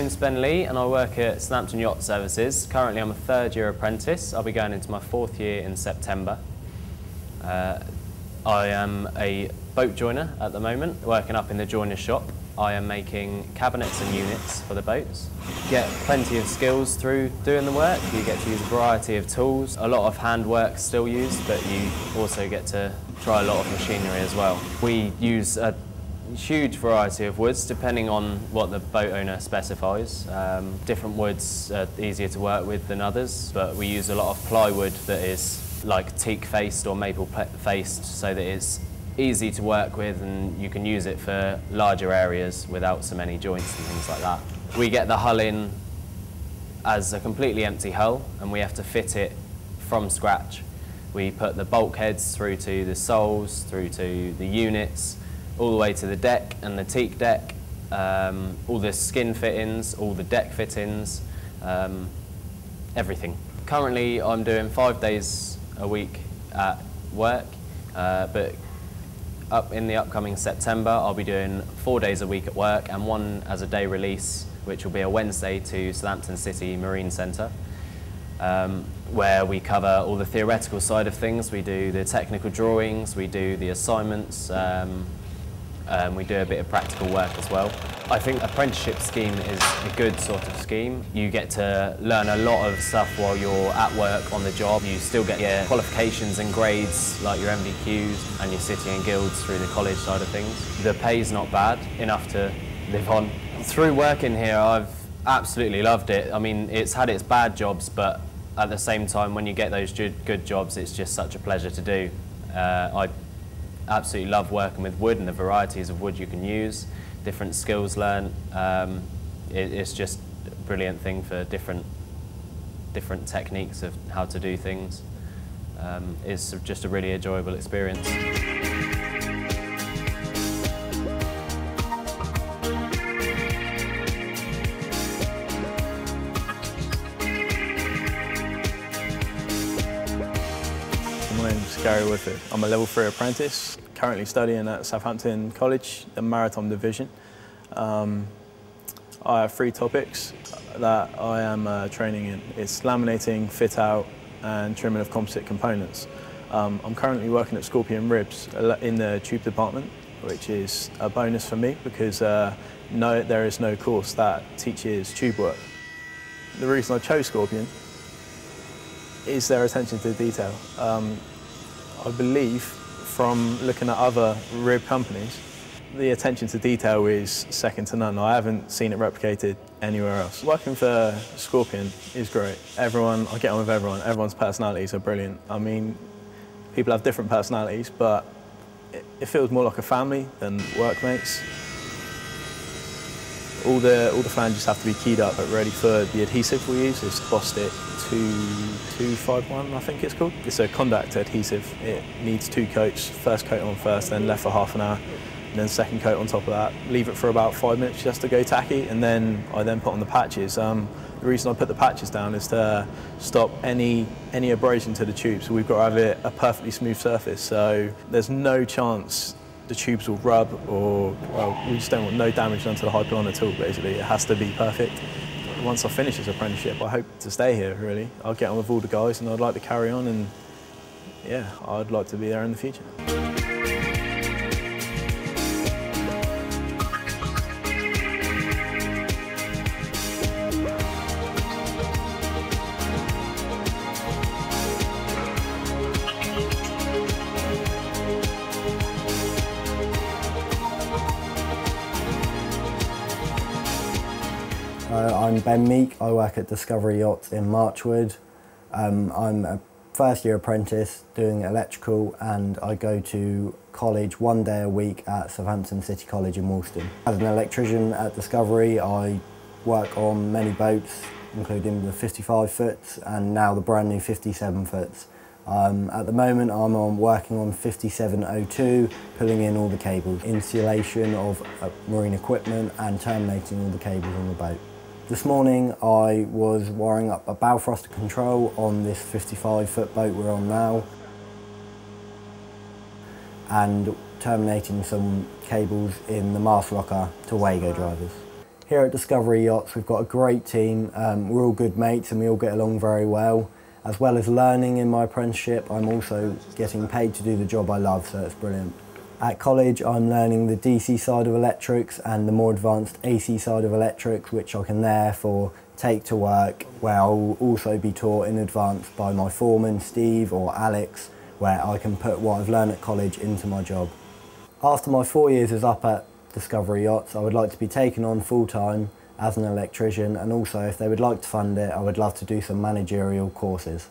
name's Ben Lee and I work at Southampton Yacht Services. Currently I'm a third-year apprentice. I'll be going into my fourth year in September. I am a boat joiner at the moment, working up in the joiner shop. I am making cabinets and units for the boats. You get plenty of skills through doing the work. You get to use a variety of tools. A lot of handwork still used, but you also get to try a lot of machinery as well. We use a huge variety of woods depending on what the boat owner specifies. Different woods are easier to work with than others, but we use a lot of plywood that is like teak faced or maple faced, so that it's easy to work with and you can use it for larger areas without so many joints and things like that. We get the hull in as a completely empty hull and we have to fit it from scratch. We put the bulkheads through to the soles, through to the units, all the way to the deck and the teak deck, all the skin fittings, all the deck fittings, everything. Currently I'm doing 5 days a week at work, but up in the upcoming September I'll be doing 4 days a week at work and one as a day release, which will be a Wednesday to Southampton City Marine Centre, where we cover all the theoretical side of things. We do the technical drawings, we do the assignments, we do a bit of practical work as well. I think apprenticeship scheme is a good sort of scheme. You get to learn a lot of stuff while you're at work on the job. You still get your qualifications and grades like your MVQs and your city and guilds through the college side of things. The pay's not bad, enough to live on. Through working here I've absolutely loved it. I mean, it's had its bad jobs, but at the same time when you get those good jobs it's just such a pleasure to do. I absolutely love working with wood and the varieties of wood you can use, different skills learned. It's just a brilliant thing for different techniques of how to do things. It's just a really enjoyable experience. My name's Gary Woodford. I'm a level 3 apprentice, currently studying at Southampton College, the Maritime Division. I have 3 topics that I am training in. It's laminating, fit out and trimming of composite components. I'm currently working at Scorpion Ribs in the tube department, which is a bonus for me because there is no course that teaches tube work. The reason I chose Scorpion is their attention to detail. I believe from looking at other rib companies, the attention to detail is second to none. I haven't seen it replicated anywhere else. Working for Scorpion is great. I get on with everyone. Everyone's personalities are brilliant. I mean, people have different personalities, but it feels more like a family than workmates. All the flanges have to be keyed up but ready for the adhesive we use. It's Bostik 2251, I think it's called. It's a contact adhesive. It needs 2 coats. First coat on first, then left for half an hour, and then second coat on top of that. Leave it for about 5 minutes just to go tacky, and then I put on the patches. The reason I put the patches down is to stop any abrasion to the tube. So we've got to have it a perfectly smooth surface. So there's no chance the tubes will rub or, well, we just don't want no damage done to the high pylon at all, basically. It has to be perfect. Once I finish this apprenticeship, I hope to stay here, really. I'll get on with all the guys and I'd like to carry on and, yeah, I'd like to be there in the future. I'm Ben Meek. I work at Discovery Yachts in Marchwood. I'm a first-year apprentice doing electrical, and I go to college 1 day a week at Southampton City College in Woolston. As an electrician at Discovery, I work on many boats, including the 55-foots and now the brand new 57-foots. At the moment I'm working on 5702, pulling in all the cables, installation of marine equipment and terminating all the cables on the boat. This morning I was wiring up a bow thruster control on this 55-foot boat we're on now and terminating some cables in the mast rocker to Wago drivers. Here at Discovery Yachts we've got a great team, we're all good mates and we all get along very well. As well as learning in my apprenticeship, I'm also getting paid to do the job I love, so it's brilliant. At college I'm learning the DC side of electrics and the more advanced AC side of electrics, which I can therefore take to work, where I'll also be taught in advance by my foreman Steve or Alex, where I can put what I've learned at college into my job. After my 4 years is up at Discovery Yachts, I would like to be taken on full-time as an electrician, and also if they would like to fund it, I would love to do some managerial courses.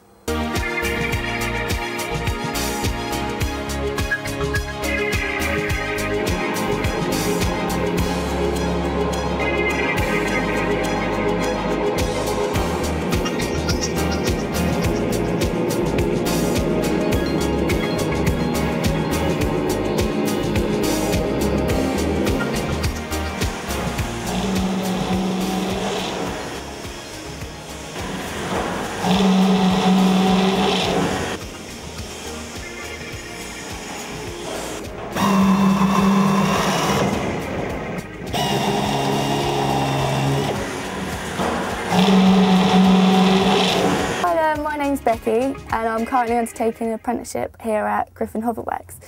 Becky, and I'm currently undertaking an apprenticeship here at Griffin Hoverworks.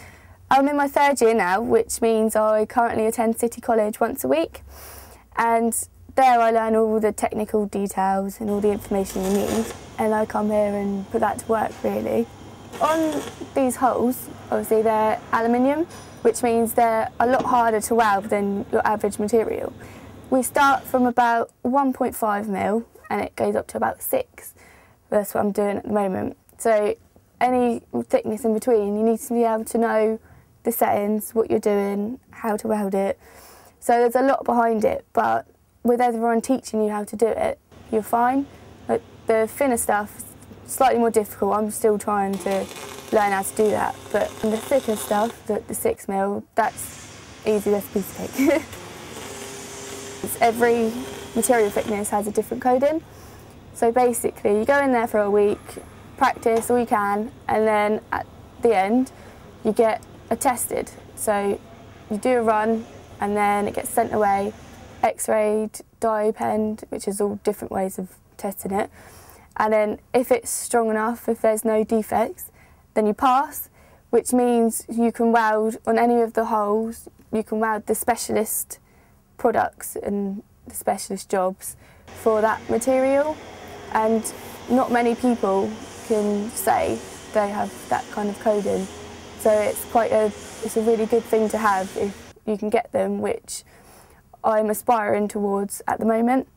I'm in my 3rd year now, which means I currently attend City College once a week, and there I learn all the technical details and all the information you need, and I come here and put that to work really. On these holes, obviously they're aluminium, which means they're a lot harder to weld than your average material. We start from about 1.5 mil and it goes up to about 6. That's what I'm doing at the moment. So any thickness in between, you need to be able to know the settings, what you're doing, how to weld it. So there's a lot behind it, but with everyone teaching you how to do it, you're fine. But the thinner stuff is slightly more difficult. I'm still trying to learn how to do that. But the thicker stuff, the 6 mil, that's easy, that's a piece of cake. Every material thickness has a different coding. So basically, you go in there for a week, practice all you can, and then at the end, you get attested. So you do a run, and then it gets sent away, x-rayed, dye penned, which is all different ways of testing it. And then if it's strong enough, if there's no defects, then you pass, which means you can weld on any of the holes, you can weld the specialist products and the specialist jobs for that material. And not many people can say they have that kind of coding. So it's a really good thing to have if you can get them, which I'm aspiring towards at the moment.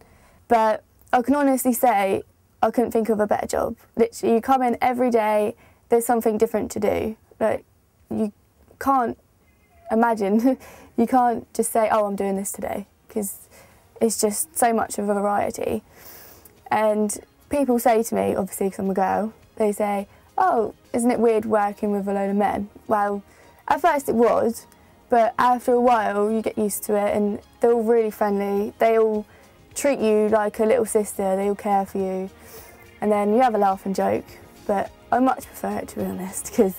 But I can honestly say I couldn't think of a better job. Literally, you come in every day, there's something different to do. Like, you can't imagine, you can't just say, oh, I'm doing this today, because it's just so much of a variety. And people say to me, obviously because I'm a girl, they say, oh, isn't it weird working with a load of men? Well, at first it was, but after a while you get used to it, and they're all really friendly. They all treat you like a little sister, they all care for you, and then you have a laugh and joke. But I much prefer it, to be honest, because,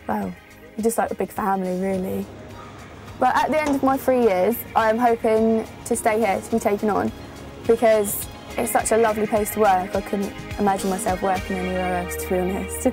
well, you're just like a big family, really. But at the end of my 3 years, I'm hoping to stay here, to be taken on, because it's such a lovely place to work. I couldn't imagine myself working anywhere else, to be honest.